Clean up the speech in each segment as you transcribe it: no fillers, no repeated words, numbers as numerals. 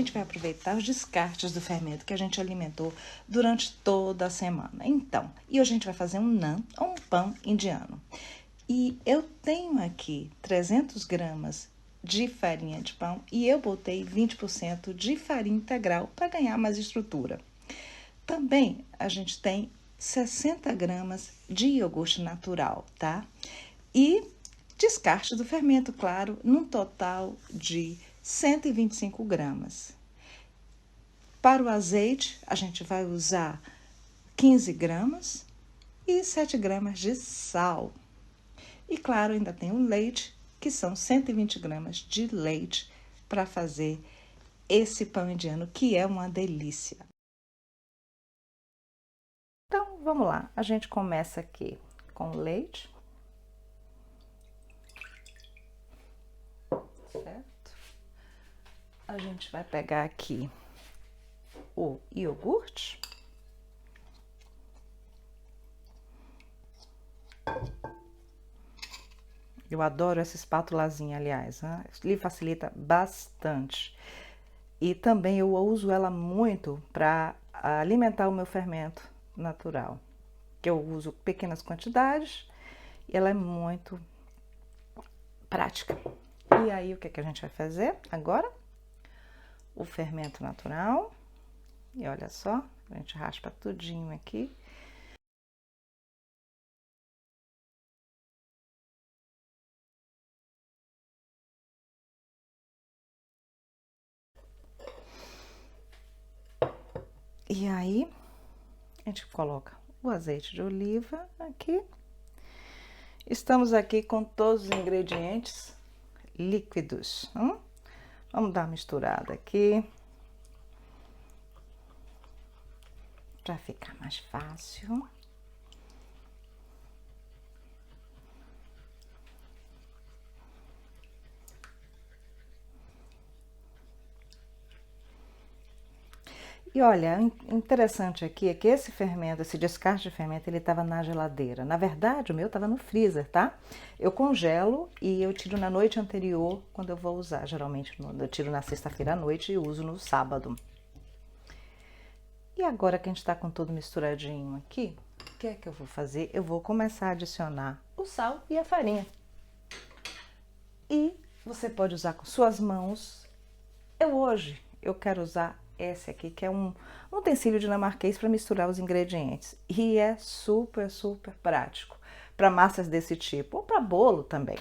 gente vai aproveitar os descartes do fermento que a gente alimentou durante toda a semana. Então, e hoje a gente vai fazer um naan, ou um pão indiano. E eu tenho aqui 300 gramas de farinha de pão e eu botei 20% de farinha integral para ganhar mais estrutura. Também a gente tem 60 gramas de iogurte natural, tá? E descarte do fermento, claro, num total de 125 gramas. Para o azeite, a gente vai usar 15 gramas e 7 gramas de sal. E, claro, ainda tem o leite, que são 120 gramas de leite para fazer esse pão indiano, que é uma delícia. Então, vamos lá. A gente começa aqui com o leite. Certo? A gente vai pegar aqui o iogurte. Eu adoro essa espátulazinha, aliás, né? Lhe facilita bastante. E também eu uso ela muito para alimentar o meu fermento natural, que eu uso pequenas quantidades e ela é muito prática. E aí, o que é que a gente vai fazer agora? O fermento natural. E olha só, a gente raspa tudinho aqui. E aí, a gente coloca o azeite de oliva aqui. Estamos aqui com todos os ingredientes líquidos. Vamos dar uma misturada aqui. Para ficar mais fácil. E olha, interessante aqui é que esse fermento, esse descarte de fermento, ele estava na geladeira. Na verdade, o meu estava no freezer, tá? Eu congelo e eu tiro na noite anterior, quando eu vou usar. Geralmente eu tiro na sexta-feira à noite e uso no sábado. E agora que a gente está com tudo misturadinho aqui, o que é que eu vou fazer? Eu vou começar a adicionar o sal e a farinha. E você pode usar com suas mãos. Hoje eu quero usar esse aqui, que é um utensílio dinamarquês para misturar os ingredientes. E é super, super prático para massas desse tipo, ou para bolo também.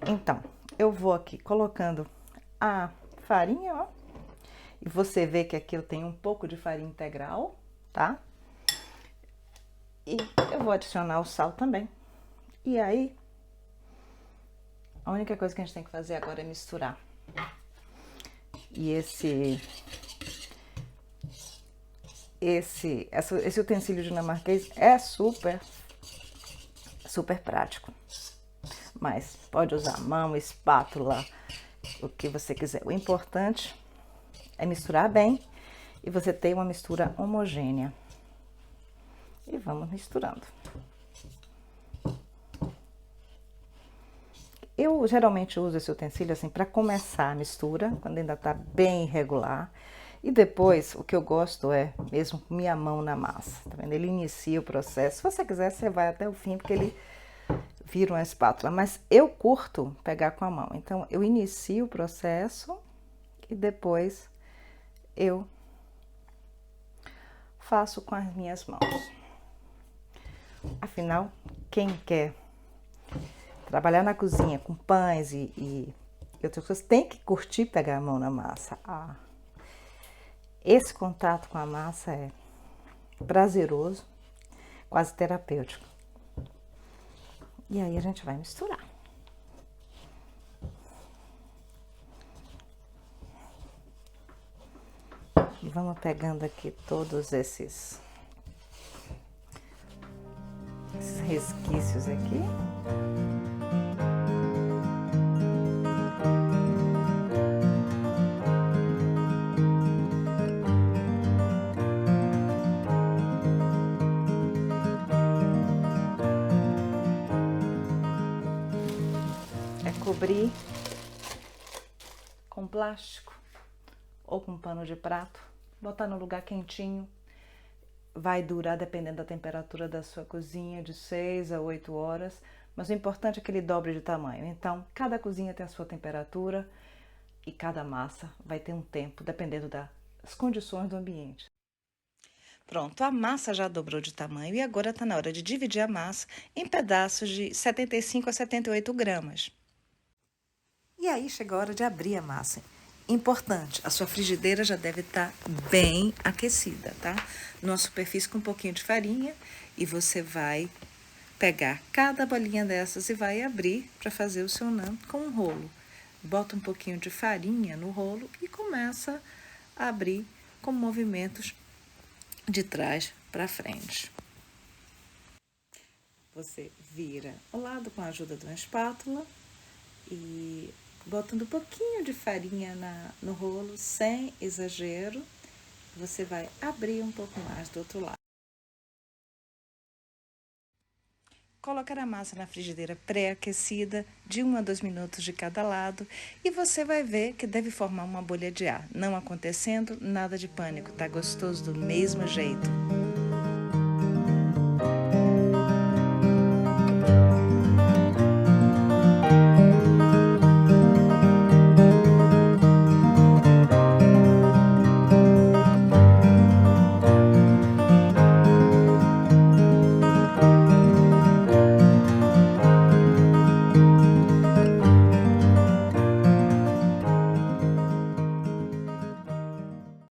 Então, eu vou aqui colocando a farinha, ó. E você vê que aqui eu tenho um pouco de farinha integral, tá? E eu vou adicionar o sal também. E aí, a única coisa que a gente tem que fazer agora é misturar. E esse utensílio dinamarquês é super prático. Mas pode usar mão, espátula, o que você quiser. O importante é misturar bem e você ter uma mistura homogênea. E vamos misturando. Eu geralmente uso esse utensílio assim para começar a mistura, quando ainda tá bem irregular. E depois, o que eu gosto é mesmo com minha mão na massa, tá vendo? Ele inicia o processo. Se você quiser, você vai até o fim, porque ele vira uma espátula. Mas eu curto pegar com a mão. Então, eu inicio o processo e depois eu faço com as minhas mãos. Afinal, quem quer trabalhar na cozinha com pães e outras coisas tem que curtir pegar a mão na massa. Esse contato com a massa é prazeroso, quase terapêutico. E aí a gente vai misturar. E vamos pegando aqui todos esses resquícios aqui. Cobrir com plástico ou com um pano de prato, botar no lugar quentinho. Vai durar, dependendo da temperatura da sua cozinha, de 6 a 8 horas, mas o importante é que ele dobre de tamanho. Então, cada cozinha tem a sua temperatura e cada massa vai ter um tempo, dependendo das condições do ambiente. Pronto, a massa já dobrou de tamanho e agora está na hora de dividir a massa em pedaços de 75 a 78 gramas. E aí chega a hora de abrir a massa. Importante, a sua frigideira já deve estar bem aquecida, tá? Numa superfície com um pouquinho de farinha e você vai pegar cada bolinha dessas e vai abrir para fazer o seu naan com um rolo. Bota um pouquinho de farinha no rolo e começa a abrir com movimentos de trás para frente. Você vira ao lado com a ajuda de uma espátula e botando um pouquinho de farinha no rolo, sem exagero, você vai abrir um pouco mais do outro lado. Colocar a massa na frigideira pré-aquecida, de 1 a 2 minutos de cada lado, e você vai ver que deve formar uma bolha de ar. Não acontecendo, nada de pânico, tá gostoso do mesmo jeito.